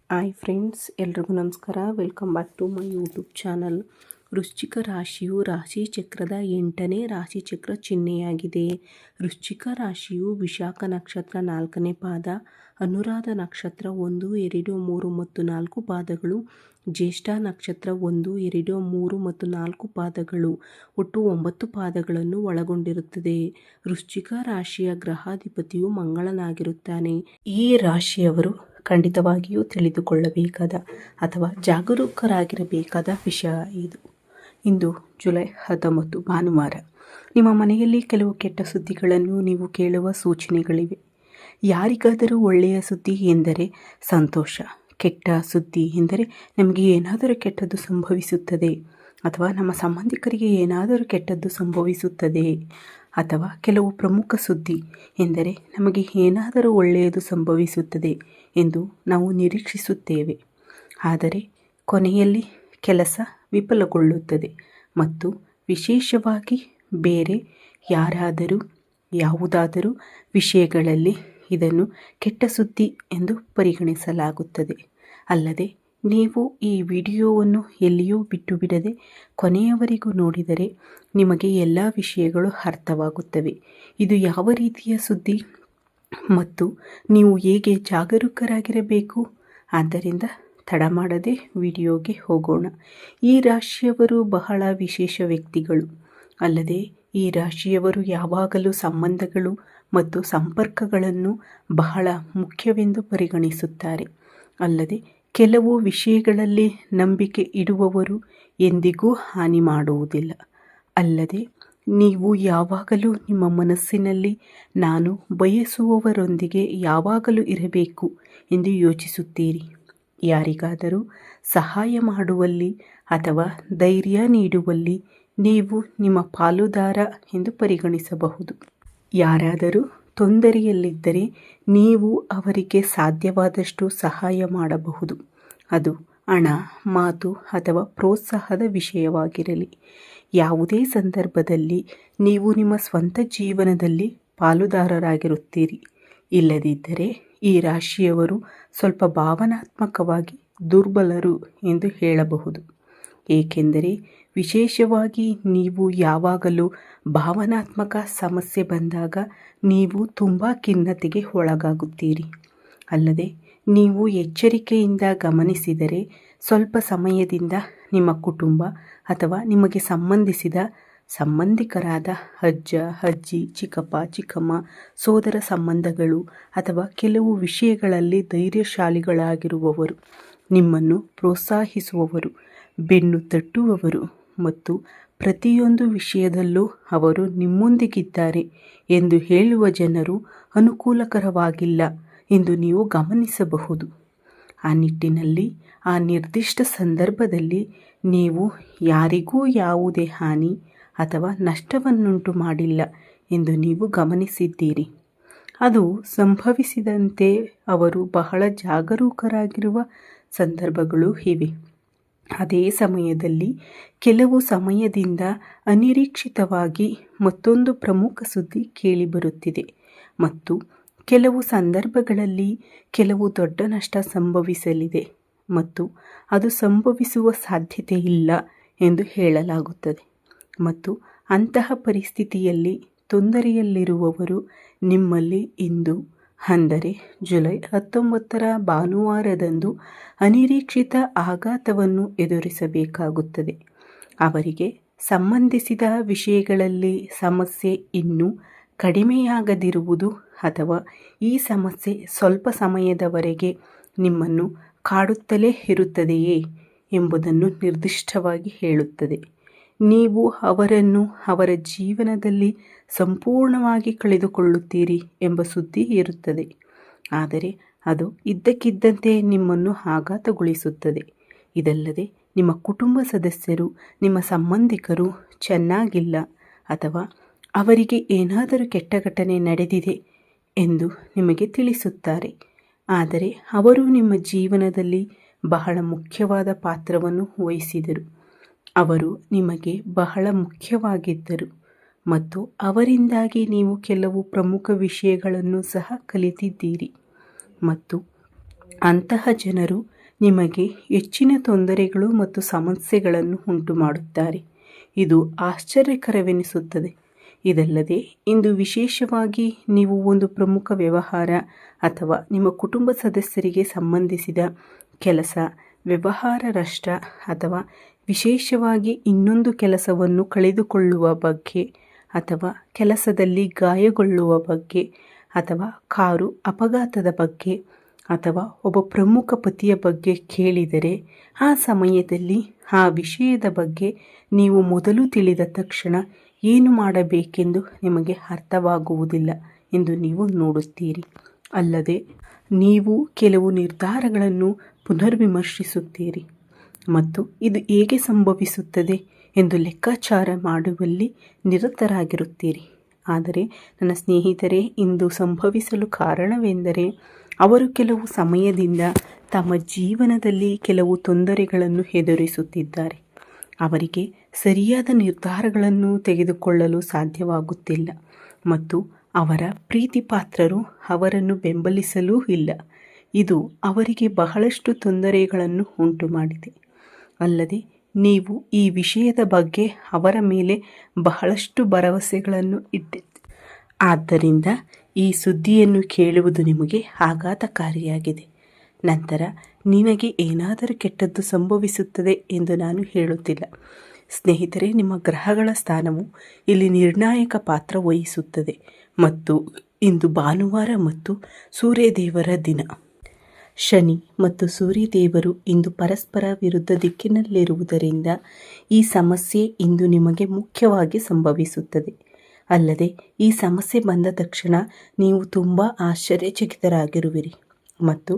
Hi friends, ಎಲ್ರಿಗೂ ನಮಸ್ಕಾರ. Welcome back to my YouTube channel. ವೃಶ್ಚಿಕ ರಾಶಿಯು ರಾಶಿಚಕ್ರದ 8ನೇ ರಾಶಿಚಕ್ರ ಚಿಹ್ನೆಯಾಗಿದೆ. ವೃಶ್ಚಿಕ ರಾಶಿಯು ವಿಶಾಖ ನಕ್ಷತ್ರ 4ನೇ ಪಾದ, ಅನುರಾಧ ನಕ್ಷತ್ರ 1, 2, 3 ಮತ್ತು 4 ಪಾದಗಳು, ಜ್ಯೇಷ್ಠ ನಕ್ಷತ್ರ 1, 2, 3 ಮತ್ತು 4 ಪಾದಗಳು, ಒಟ್ಟು 9 ಪಾದಗಳನ್ನು ಒಳಗೊಂಡಿರುತ್ತದೆ. ವೃಶ್ಚಿಕ ರಾಶಿಯ ಗ್ರಹಾಧಿಪತಿಯು ಮಂಗಳನಾಗಿರುತ್ತಾನೆ. ಈ ರಾಶಿಯವರು ಖಂಡಿತವಾಗಿಯೂ ತಿಳಿದುಕೊಳ್ಳಬೇಕಾದ ಅಥವಾ ಜಾಗರೂಕರಾಗಿರಬೇಕಾದ ವಿಷಯ ಇದು. ಇಂದು ಜುಲೈ 19 ಭಾನುವಾರ. ನಿಮ್ಮ ಮನೆಯಲ್ಲಿ ಕೆಲವು ಕೆಟ್ಟ ಸುದ್ದಿಗಳನ್ನು ನೀವು ಕೇಳುವ ಸೂಚನೆಗಳಿವೆ. ಯಾರಿಗಾದರೂ ಒಳ್ಳೆಯ ಸುದ್ದಿ ಎಂದರೆ ಸಂತೋಷ, ಕೆಟ್ಟ ಸುದ್ದಿ ಎಂದರೆ ನಮಗೆ ಏನಾದರೂ ಕೆಟ್ಟದ್ದು ಸಂಭವಿಸುತ್ತದೆ ಅಥವಾ ನಮ್ಮ ಸಂಬಂಧಿಕರಿಗೆ ಏನಾದರೂ ಕೆಟ್ಟದ್ದು ಸಂಭವಿಸುತ್ತದೆ, ಅಥವಾ ಕೆಲವು ಪ್ರಮುಖ ಸುದ್ದಿ ಎಂದರೆ ನಮಗೆ ಏನಾದರೂ ಒಳ್ಳೆಯದು ಸಂಭವಿಸುತ್ತದೆ ಎಂದು ನಾವು ನಿರೀಕ್ಷಿಸುತ್ತೇವೆ. ಆದರೆ ಕೊನೆಯಲ್ಲಿ ಕೆಲಸ ವಿಫಲಗೊಳ್ಳುತ್ತದೆ ಮತ್ತು ವಿಶೇಷವಾಗಿ ಬೇರೆ ಯಾರಾದರೂ ಯಾವುದಾದರೂ ವಿಷಯಗಳಲ್ಲಿ ಇದನ್ನು ಕೆಟ್ಟ ಸುದ್ದಿ ಎಂದು ಪರಿಗಣಿಸಲಾಗುತ್ತದೆ. ಅಲ್ಲದೆ ನೀವು ಈ ವಿಡಿಯೋವನ್ನು ಎಲ್ಲಿಯೂ ಬಿಟ್ಟು ಬಿಡದೆ ಕೊನೆಯವರೆಗೂ ನೋಡಿದರೆ ನಿಮಗೆ ಎಲ್ಲ ವಿಷಯಗಳು ಅರ್ಥವಾಗುತ್ತವೆ. ಇದು ಯಾವ ರೀತಿಯ ಸುದ್ದಿ ಮತ್ತು ನೀವು ಹೇಗೆ ಜಾಗರೂಕರಾಗಿರಬೇಕು. ಆದ್ದರಿಂದ ತಡ ಮಾಡದೆ ವಿಡಿಯೋಗೆ ಹೋಗೋಣ. ಈ ರಾಶಿಯವರು ಬಹಳ ವಿಶೇಷ ವ್ಯಕ್ತಿಗಳು. ಅಲ್ಲದೆ ಈ ರಾಶಿಯವರು ಯಾವಾಗಲೂ ಸಂಬಂಧಗಳು ಮತ್ತು ಸಂಪರ್ಕಗಳನ್ನು ಬಹಳ ಮುಖ್ಯವೆಂದು ಪರಿಗಣಿಸುತ್ತಾರೆ. ಅಲ್ಲದೆ ಕೆಲವು ವಿಷಯಗಳಲ್ಲಿ ನಂಬಿಕೆ ಇಡುವವರು ಎಂದಿಗೂ ಹಾನಿ ಮಾಡುವುದಿಲ್ಲ. ಅಲ್ಲದೆ ನೀವು ಯಾವಾಗಲೂ ನಿಮ್ಮ ಮನಸ್ಸಿನಲ್ಲಿ ನಾನು ಬಯಸುವವರೊಂದಿಗೆ ಯಾವಾಗಲೂ ಇರಬೇಕು ಎಂದು ಯೋಚಿಸುತ್ತೀರಿ. ಯಾರಿಗಾದರೂ ಸಹಾಯ ಮಾಡುವಲ್ಲಿ ಅಥವಾ ಧೈರ್ಯ ನೀಡುವಲ್ಲಿ ನೀವು ನಿಮ್ಮ ಪಾಲುದಾರ ಎಂದು ಪರಿಗಣಿಸಬಹುದು. ಯಾರಾದರೂ ತೊಂದರೆಯಲ್ಲಿದ್ದರೆ ನೀವು ಅವರಿಗೆ ಸಾಧ್ಯವಾದಷ್ಟು ಸಹಾಯ ಮಾಡಬಹುದು. ಅದು ಹಣ, ಮಾತು ಅಥವಾ ಪ್ರೋತ್ಸಾಹದ ವಿಷಯವಾಗಿರಲಿ. ಯಾವುದೇ ಸಂದರ್ಭದಲ್ಲಿ ನೀವು ನಿಮ್ಮ ಸ್ವಂತ ಜೀವನದಲ್ಲಿ ಪಾಲುದಾರರಾಗಿರುತ್ತೀರಿ. ಇಲ್ಲದಿದ್ದರೆ ಈ ರಾಶಿಯವರು ಸ್ವಲ್ಪ ಭಾವನಾತ್ಮಕವಾಗಿ ದುರ್ಬಲರು ಎಂದು ಹೇಳಬಹುದು. ಏಕೆಂದರೆ ವಿಶೇಷವಾಗಿ ನೀವು ಯಾವಾಗಲೂ ಭಾವನಾತ್ಮಕ ಸಮಸ್ಯೆ ಬಂದಾಗ ನೀವು ತುಂಬ ಖಿನ್ನತೆಗೆ ಒಳಗಾಗುತ್ತೀರಿ. ಅಲ್ಲದೆ ನೀವು ಎಚ್ಚರಿಕೆಯಿಂದ ಗಮನಿಸಿದರೆ ಸ್ವಲ್ಪ ಸಮಯದಿಂದ ನಿಮ್ಮ ಕುಟುಂಬ ಅಥವಾ ನಿಮಗೆ ಸಂಬಂಧಿಸಿದ ಸಂಬಂಧಿಕರಾದ ಅಜ್ಜ, ಅಜ್ಜಿ, ಚಿಕ್ಕಪ್ಪ, ಚಿಕ್ಕಮ್ಮ, ಸೋದರ ಸಂಬಂಧಗಳು ಅಥವಾ ಕೆಲವು ವಿಷಯಗಳಲ್ಲಿ ಧೈರ್ಯಶಾಲಿಗಳಾಗಿರುವವರು, ನಿಮ್ಮನ್ನು ಪ್ರೋತ್ಸಾಹಿಸುವವರು, ಬೆನ್ನು ತಟ್ಟುವವರು ಮತ್ತು ಪ್ರತಿಯೊಂದು ವಿಷಯದಲ್ಲೂ ಅವರು ನಿಮ್ಮೊಂದಿಗಿದ್ದಾರೆ ಎಂದು ಹೇಳುವ ಜನರು ಅನುಕೂಲಕರವಾಗಿಲ್ಲ ಎಂದು ನೀವು ಗಮನಿಸಬಹುದು. ಆ ನಿಟ್ಟಿನಲ್ಲಿ ಆ ನಿರ್ದಿಷ್ಟ ಸಂದರ್ಭದಲ್ಲಿ ನೀವು ಯಾರಿಗೂ ಯಾವುದೇ ಹಾನಿ ಅಥವಾ ನಷ್ಟವನ್ನುಂಟು ಮಾಡಿಲ್ಲ ಎಂದು ನೀವು ಗಮನಿಸಿದ್ದೀರಿ. ಅದು ಸಂಭವಿಸಿದಂತೆ ಅವರು ಬಹಳ ಜಾಗರೂಕರಾಗಿರುವ ಸಂದರ್ಭಗಳು ಇವೆ. ಅದೇ ಸಮಯದಲ್ಲಿ ಕೆಲವು ಸಮಯದಿಂದ ಅನಿರೀಕ್ಷಿತವಾಗಿ ಮತ್ತೊಂದು ಪ್ರಮುಖ ಸುದ್ದಿ ಕೇಳಿಬರುತ್ತಿದೆ ಮತ್ತು ಕೆಲವು ಸಂದರ್ಭಗಳಲ್ಲಿ ಕೆಲವು ದೊಡ್ಡ ನಷ್ಟ ಸಂಭವಿಸಲಿದೆ ಮತ್ತು ಅದು ಸಂಭವಿಸುವ ಸಾಧ್ಯತೆ ಇಲ್ಲ ಎಂದು ಹೇಳಲಾಗುತ್ತದೆ. ಮತ್ತು ಅಂತಹ ಪರಿಸ್ಥಿತಿಯಲ್ಲಿ ತೊಂದರೆಯಲ್ಲಿರುವವರು ನಿಮ್ಮಲ್ಲಿ ಇಂದು ಅಂದರೆ ಜುಲೈ 19 ಭಾನುವಾರದಂದು ಅನಿರೀಕ್ಷಿತ ಆಘಾತವನ್ನು ಎದುರಿಸಬೇಕಾಗುತ್ತದೆ. ಅವರಿಗೆ ಸಂಬಂಧಿಸಿದ ವಿಷಯಗಳಲ್ಲಿ ಸಮಸ್ಯೆ ಇನ್ನೂ ಕಡಿಮೆಯಾಗದಿರುವುದು ಅಥವಾ ಈ ಸಮಸ್ಯೆ ಸ್ವಲ್ಪ ಸಮಯದವರೆಗೆ ನಿಮ್ಮನ್ನು ಕಾಡುತ್ತಲೇ ಇರುತ್ತದೆಯೇ ಎಂಬುದನ್ನು ನಿರ್ದಿಷ್ಟವಾಗಿ ಹೇಳುತ್ತದೆ. ನೀವು ಅವರನ್ನು ಅವರ ಜೀವನದಲ್ಲಿ ಸಂಪೂರ್ಣವಾಗಿ ಕಳೆದುಕೊಳ್ಳುತ್ತೀರಿ ಎಂಬ ಸುದ್ದಿ ಇರುತ್ತದೆ. ಆದರೆ ಅದು ಇದ್ದಕ್ಕಿದ್ದಂತೆ ನಿಮ್ಮನ್ನು ಆಘಾತಗೊಳಿಸುತ್ತದೆ. ಇದಲ್ಲದೆ ನಿಮ್ಮ ಕುಟುಂಬ ಸದಸ್ಯರು, ನಿಮ್ಮ ಸಂಬಂಧಿಕರು ಚೆನ್ನಾಗಿಲ್ಲ ಅಥವಾ ಅವರಿಗೆ ಏನಾದರೂ ಕೆಟ್ಟ ಘಟನೆ ನಡೆದಿದೆ ಎಂದು ನಿಮಗೆ ತಿಳಿಸುತ್ತಾರೆ. ಆದರೆ ಅವರು ನಿಮ್ಮ ಜೀವನದಲ್ಲಿ ಬಹಳ ಮುಖ್ಯವಾದ ಪಾತ್ರವನ್ನು ವಹಿಸಿದರು. ಅವರು ನಿಮಗೆ ಬಹಳ ಮುಖ್ಯವಾಗಿದ್ದರು ಮತ್ತು ಅವರಿಂದಾಗಿ ನೀವು ಕೆಲವು ಪ್ರಮುಖ ವಿಷಯಗಳನ್ನು ಸಹ ಕಲಿತಿದ್ದೀರಿ ಮತ್ತು ಅಂತಹ ಜನರು ನಿಮಗೆ ಹೆಚ್ಚಿನ ತೊಂದರೆಗಳು ಮತ್ತು ಸಮಸ್ಯೆಗಳನ್ನು ಉಂಟು ಮಾಡುತ್ತಾರೆ. ಇದು ಆಶ್ಚರ್ಯಕರವೆನಿಸುತ್ತದೆ. ಇದಲ್ಲದೆ ಇಂದು ವಿಶೇಷವಾಗಿ ನೀವು ಒಂದು ಪ್ರಮುಖ ವ್ಯವಹಾರ ಅಥವಾ ನಿಮ್ಮ ಕುಟುಂಬ ಸದಸ್ಯರಿಗೆ ಸಂಬಂಧಿಸಿದ ಕೆಲಸ, ವ್ಯವಹಾರ ನಷ್ಟ ಅಥವಾ ವಿಶೇಷವಾಗಿ ಇನ್ನೊಂದು ಕೆಲಸವನ್ನು ಕಳೆದುಕೊಳ್ಳುವ ಬಗ್ಗೆ ಅಥವಾ ಕೆಲಸದಲ್ಲಿ ಗಾಯಗೊಳ್ಳುವ ಬಗ್ಗೆ ಅಥವಾ ಕಾರು ಅಪಘಾತದ ಬಗ್ಗೆ ಅಥವಾ ಒಬ್ಬ ಪ್ರಮುಖ ಪತಿಯ ಬಗ್ಗೆ ಕೇಳಿದರೆ ಆ ಸಮಯದಲ್ಲಿ ಆ ವಿಷಯದ ಬಗ್ಗೆ ನೀವು ಮೊದಲು ತಿಳಿದ ತಕ್ಷಣ ಏನು ಮಾಡಬೇಕೆಂದು ನಿಮಗೆ ಅರ್ಥವಾಗುವುದಿಲ್ಲ ಎಂದು ನೀವು ನೋಡುತ್ತೀರಿ. ಅಲ್ಲದೆ ನೀವು ಕೆಲವು ನಿರ್ಧಾರಗಳನ್ನು ಪುನರ್ವಿಮರ್ಶಿಸುತ್ತೀರಿ ಮತ್ತು ಇದು ಹೇಗೆ ಸಂಭವಿಸುತ್ತದೆ ಎಂದು ಲೆಕ್ಕಾಚಾರ ಮಾಡುವಲ್ಲಿ ನಿರತರಾಗಿರುತ್ತೀರಿ. ಆದರೆ ನನ್ನ ಸ್ನೇಹಿತರೆ, ಇಂದು ಸಂಭವಿಸಲು ಕಾರಣವೆಂದರೆ ಅವರು ಕೆಲವು ಸಮಯದಿಂದ ತಮ್ಮ ಜೀವನದಲ್ಲಿ ಕೆಲವು ತೊಂದರೆಗಳನ್ನು ಎದುರಿಸುತ್ತಿದ್ದಾರೆ. ಅವರಿಗೆ ಸರಿಯಾದ ನಿರ್ಧಾರಗಳನ್ನು ತೆಗೆದುಕೊಳ್ಳಲು ಸಾಧ್ಯವಾಗುತ್ತಿಲ್ಲ ಮತ್ತು ಅವರ ಪ್ರೀತಿಪಾತ್ರರು ಅವರನ್ನು ಬೆಂಬಲಿಸಲೂ ಇಲ್ಲ. ಇದು ಅವರಿಗೆ ಬಹಳಷ್ಟು ತೊಂದರೆಗಳನ್ನು ಉಂಟು ಮಾಡಿದೆ. ಅಲ್ಲದೆ ನೀವು ಈ ವಿಷಯದ ಬಗ್ಗೆ ಅವರ ಮೇಲೆ ಬಹಳಷ್ಟು ಭರವಸೆಗಳನ್ನು ಇಟ್ಟಿದ್ದೀರಿ. ಆದ್ದರಿಂದ ಈ ಸುದ್ದಿಯನ್ನು ಕೇಳುವುದು ನಿಮಗೆ ಆಘಾತಕಾರಿಯಾಗಿದೆ. ನಂತರ ನಿನಗೆ ಏನಾದರೂ ಕೆಟ್ಟದ್ದು ಸಂಭವಿಸುತ್ತದೆ ಎಂದು ನಾನು ಹೇಳುತ್ತಿಲ್ಲ. ಸ್ನೇಹಿತರೆ, ನಿಮ್ಮ ಗ್ರಹಗಳ ಸ್ಥಾನವು ಇಲ್ಲಿ ನಿರ್ಣಾಯಕ ಪಾತ್ರ ವಹಿಸುತ್ತದೆ ಮತ್ತು ಇಂದು ಭಾನುವಾರ ಮತ್ತು ಸೂರ್ಯದೇವರ ದಿನ. ಶನಿ ಮತ್ತು ಸೂರ್ಯದೇವರು ಇಂದು ಪರಸ್ಪರ ವಿರುದ್ಧ ದಿಕ್ಕಿನಲ್ಲಿರುವುದರಿಂದ ಈ ಸಮಸ್ಯೆ ಇಂದು ನಿಮಗೆ ಮುಖ್ಯವಾಗಿ ಸಂಭವಿಸುತ್ತದೆ. ಅಲ್ಲದೆ ಈ ಸಮಸ್ಯೆ ಬಂದ ತಕ್ಷಣ ನೀವು ತುಂಬ ಆಶ್ಚರ್ಯಚಕಿತರಾಗಿರುವಿರಿ ಮತ್ತು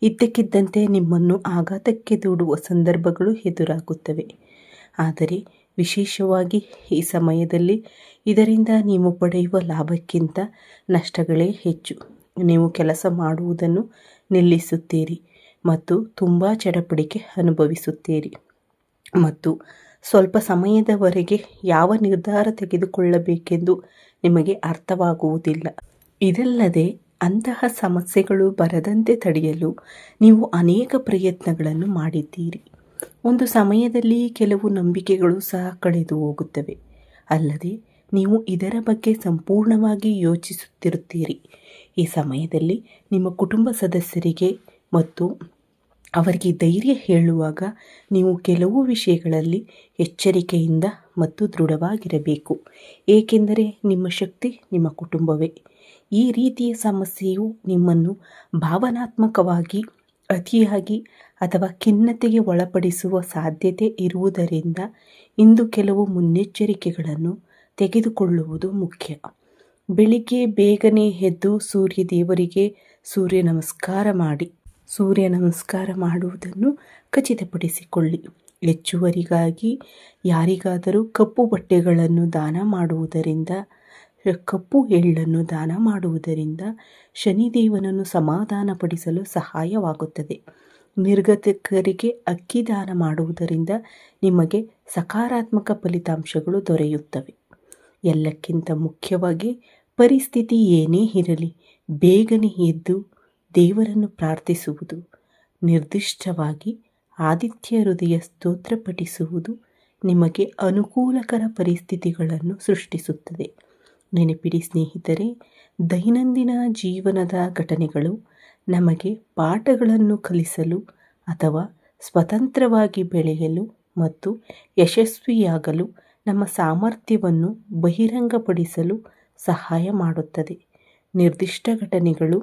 ಇದ್ದಕ್ಕಿದ್ದಂತೆ ನಿಮ್ಮನ್ನು ಆಘಾತಕ್ಕೆ ದೂಡುವ ಸಂದರ್ಭಗಳು ಎದುರಾಗುತ್ತವೆ. ಆದರೆ ವಿಶೇಷವಾಗಿ ಈ ಸಮಯದಲ್ಲಿ ಇದರಿಂದ ನೀವು ಪಡೆಯುವ ಲಾಭಕ್ಕಿಂತ ನಷ್ಟಗಳೇ ಹೆಚ್ಚು. ನೀವು ಕೆಲಸ ಮಾಡುವುದನ್ನು ನಿಲ್ಲಿಸುತ್ತೀರಿ ಮತ್ತು ತುಂಬ ಚಡಪಡಿಕೆ ಅನುಭವಿಸುತ್ತೀರಿ ಮತ್ತು ಸ್ವಲ್ಪ ಸಮಯದವರೆಗೆ ಯಾವ ನಿರ್ಧಾರ ತೆಗೆದುಕೊಳ್ಳಬೇಕೆಂದು ನಿಮಗೆ ಅರ್ಥವಾಗುವುದಿಲ್ಲ. ಇದಲ್ಲದೆ ಅಂತಹ ಸಮಸ್ಯೆಗಳು ಬರದಂತೆ ತಡೆಯಲು ನೀವು ಅನೇಕ ಪ್ರಯತ್ನಗಳನ್ನು ಮಾಡಿದ್ದೀರಿ. ಒಂದು ಸಮಯದಲ್ಲಿ ಕೆಲವು ನಂಬಿಕೆಗಳು ಸಹ ಕಳೆದು ಹೋಗುತ್ತವೆ. ಅಲ್ಲದೆ ನೀವು ಇದರ ಬಗ್ಗೆ ಸಂಪೂರ್ಣವಾಗಿ ಯೋಚಿಸುತ್ತಿರುತ್ತೀರಿ. ಈ ಸಮಯದಲ್ಲಿ ನಿಮ್ಮ ಕುಟುಂಬ ಸದಸ್ಯರಿಗೆ ಮತ್ತು ಅವರಿಗೆ ಧೈರ್ಯ ಹೇಳುವಾಗ ನೀವು ಕೆಲವು ವಿಷಯಗಳಲ್ಲಿ ಎಚ್ಚರಿಕೆಯಿಂದ ಮತ್ತು ದೃಢವಾಗಿರಬೇಕು. ಏಕೆಂದರೆ ನಿಮ್ಮ ಶಕ್ತಿ ನಿಮ್ಮ ಕುಟುಂಬವೇ. ಈ ರೀತಿಯ ಸಮಸ್ಯೆಯು ನಿಮ್ಮನ್ನು ಭಾವನಾತ್ಮಕವಾಗಿ ಅತಿಯಾಗಿ ಅಥವಾ ಖಿನ್ನತೆಗೆ ಒಳಪಡಿಸುವ ಸಾಧ್ಯತೆ ಇರುವುದರಿಂದ ಇಂದು ಕೆಲವು ಮುನ್ನೆಚ್ಚರಿಕೆಗಳನ್ನು ತೆಗೆದುಕೊಳ್ಳುವುದು ಮುಖ್ಯ. ಬೆಳಿಗ್ಗೆ ಬೇಗನೆ ಎದ್ದು ಸೂರ್ಯದೇವರಿಗೆ ಸೂರ್ಯ ನಮಸ್ಕಾರ ಮಾಡುವುದನ್ನು ಖಚಿತಪಡಿಸಿಕೊಳ್ಳಿ. ಹೆಚ್ಚುವರಿಗಾಗಿ ಯಾರಿಗಾದರೂ ಕಪ್ಪು ಬಟ್ಟೆಗಳನ್ನು ದಾನ ಮಾಡುವುದರಿಂದ, ಕಪ್ಪು ಎಳ್ಳನ್ನು ದಾನ ಮಾಡುವುದರಿಂದ ಶನಿದೇವನನ್ನು ಸಮಾಧಾನಪಡಿಸಲು ಸಹಾಯವಾಗುತ್ತದೆ. ನಿರ್ಗತಿಕರಿಗೆ ಅಕ್ಕಿ ದಾನ ಮಾಡುವುದರಿಂದ ನಿಮಗೆ ಸಕಾರಾತ್ಮಕ ಫಲಿತಾಂಶಗಳು ದೊರೆಯುತ್ತವೆ. ಎಲ್ಲಕ್ಕಿಂತ ಮುಖ್ಯವಾಗಿ ಪರಿಸ್ಥಿತಿ ಏನೇ ಇರಲಿ ಬೇಗನೆ ಎದ್ದು ದೇವರನ್ನು ಪ್ರಾರ್ಥಿಸುವುದು, ನಿರ್ದಿಷ್ಟವಾಗಿ ಆದಿತ್ಯ ಹೃದಯ ಸ್ತೋತ್ರ ಪಠಿಸುವುದು ನಿಮಗೆ ಅನುಕೂಲಕರ ಪರಿಸ್ಥಿತಿಗಳನ್ನು ಸೃಷ್ಟಿಸುತ್ತದೆ. ನೆನಪಿಡಿ ಸ್ನೇಹಿತರೆ, ದೈನಂದಿನ ಜೀವನದ ಘಟನೆಗಳು ನಮಗೆ ಪಾಠಗಳನ್ನು ಕಲಿಸಲು ಅಥವಾ ಸ್ವತಂತ್ರವಾಗಿ ಬೆಳೆಯಲು ಮತ್ತು ಯಶಸ್ವಿಯಾಗಲು ನಮ್ಮ ಸಾಮರ್ಥ್ಯವನ್ನು ಬಹಿರಂಗಪಡಿಸಲು ಸಹಾಯ ಮಾಡುತ್ತದೆ. ನಿರ್ದಿಷ್ಟ ಘಟನೆಗಳು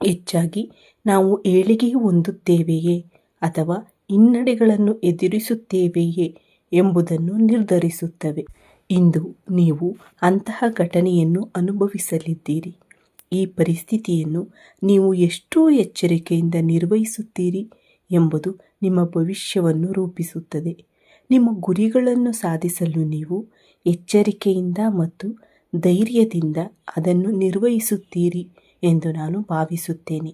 ಹೆಚ್ಚಾಗಿ ನಾವು ಏಳಿಗೆ ಹೊಂದುತ್ತೇವೆಯೇ ಅಥವಾ ಹಿನ್ನಡೆಗಳನ್ನು ಎದುರಿಸುತ್ತೇವೆಯೇ ಎಂಬುದನ್ನು ನಿರ್ಧರಿಸುತ್ತವೆ. ಇಂದು ನೀವು ಅಂತಹ ಘಟನೆಯನ್ನು ಅನುಭವಿಸಲಿದ್ದೀರಿ. ಈ ಪರಿಸ್ಥಿತಿಯನ್ನು ನೀವು ಎಷ್ಟು ಎಚ್ಚರಿಕೆಯಿಂದ ನಿರ್ವಹಿಸುತ್ತೀರಿ ಎಂಬುದು ನಿಮ್ಮ ಭವಿಷ್ಯವನ್ನು ರೂಪಿಸುತ್ತದೆ. ನಿಮ್ಮ ಗುರಿಗಳನ್ನು ಸಾಧಿಸಲು ನೀವು ಎಚ್ಚರಿಕೆಯಿಂದ ಮತ್ತು ಧೈರ್ಯದಿಂದ ಅದನ್ನು ನಿರ್ವಹಿಸುತ್ತೀರಿ ಎಂದು ನಾನು ಭಾವಿಸುತ್ತೇನೆ.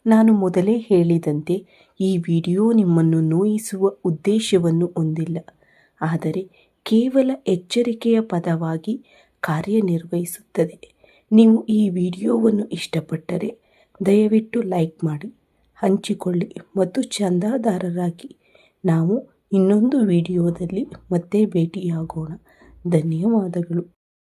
ನಾನು ಮೊದಲೇ ಹೇಳಿದಂತೆ ಈ ವಿಡಿಯೋ ನಿಮ್ಮನ್ನು ನೋಯಿಸುವ ಉದ್ದೇಶವನ್ನು ಹೊಂದಿಲ್ಲ, ಆದರೆ ಕೇವಲ ಎಚ್ಚರಿಕೆಯ ಪದವಾಗಿ ಕಾರ್ಯನಿರ್ವಹಿಸುತ್ತದೆ. ನೀವು ಈ ವಿಡಿಯೋವನ್ನು ಇಷ್ಟಪಟ್ಟರೆ ದಯವಿಟ್ಟು ಲೈಕ್ ಮಾಡಿ ಹಂಚಿಕೊಳ್ಳಿ ಮತ್ತು ಚಂದಾದಾರರಾಗಿ. ನಾವು ಇನ್ನೊಂದು ವಿಡಿಯೋದಲ್ಲಿ ಮತ್ತೆ ಭೇಟಿಯಾಗೋಣ. ಧನ್ಯವಾದಗಳು.